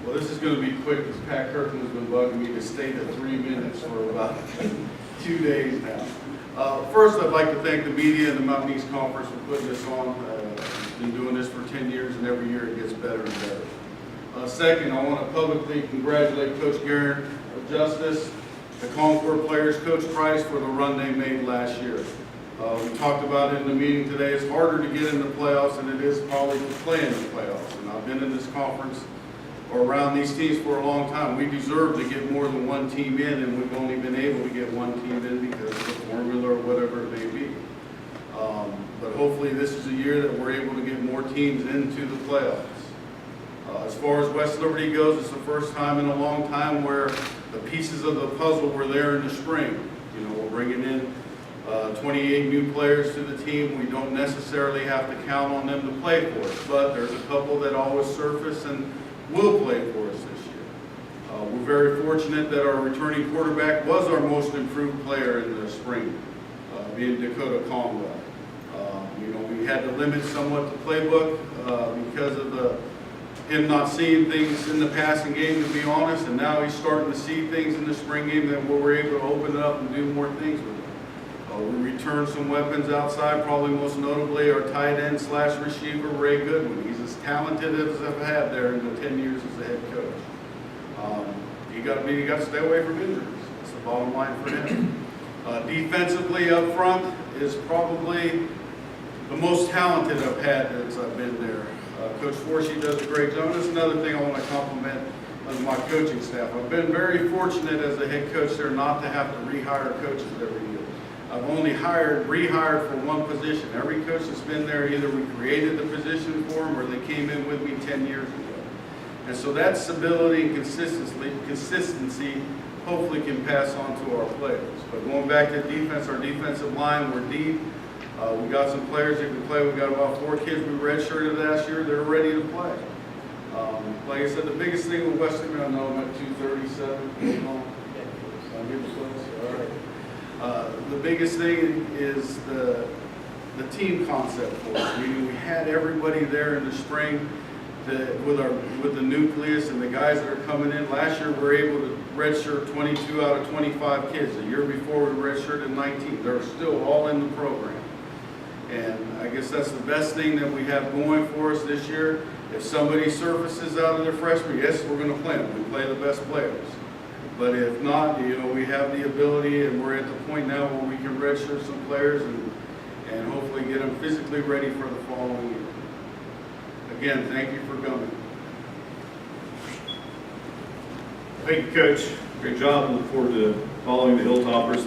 Well, this is going to be quick because Pat Kirkland has been bugging me to stay to 3 minutes for about 2 days now. First, I'd like to thank the media and the Mountain East Conference for putting this on. Been doing this for 10 years, and every year it gets better and better. Second, I want to publicly congratulate Coach Guerin of Justice, the Concord players, Coach Price, for the run they made last year. We talked about it in the meeting today. It's harder to get in the playoffs than it is probably to play in the playoffs. And I've been in this conference or around these teams for a long time. We deserve to get more than one team in, and we've only been able to get one team in because of the formula or whatever it may be. But hopefully this is a year that we're able to get more teams into the playoffs. As far as West Liberty goes, it's the first time in a long time where the pieces of the puzzle were there in the spring. You know, we're bringing in 28 new players to the team. We don't necessarily have to count on them to play for us, but there's a couple that always surface and will play for us this year. We're very fortunate that our returning quarterback was our most improved player in the spring, being Dakota Conwell. You know, we had to limit somewhat the playbook because of him not seeing things in the passing game, to be honest, and now he's starting to see things in the spring game that we're able to open it up and do more things with him. We returned some weapons outside, probably most notably our tight end / receiver, Ray Goodwin. He's as talented as I've had there in the 10 years as the head coach. You got to stay away from injuries. That's the bottom line for him. Defensively up front is probably the most talented I've had since I've been there. Coach Forsey does a great job. That's another thing I want to compliment on my coaching staff. I've been very fortunate as a head coach there not to have to rehire coaches every year. I've only rehired for one position. Every coach that's been there, either we created the position for them or they came in with me 10 years ago. And so that stability and consistency hopefully can pass on to our players. But going back to defense, our defensive line, we're deep. We got some players that can play. We got about 4 kids we redshirted last year. They're ready to play. Like I said, the biggest thing with West Liberty, I know I'm at 2:37. All right. The biggest thing is the team concept for us. We had everybody there in the spring with the nucleus and the guys that are coming in. Last year we were able to redshirt 22 out of 25 kids. The year before we redshirted 19. They're still all in the program. And I guess that's the best thing that we have going for us this year. If somebody surfaces out of their freshman, yes, we're going to play them. We play the best players. But if not, you know, we have the ability, and we're at the point now where we can redshirt some players and hopefully get them physically ready for the following year. Again, thank you for coming. Thank you, Coach. Great job. Look forward to following the Hilltoppers.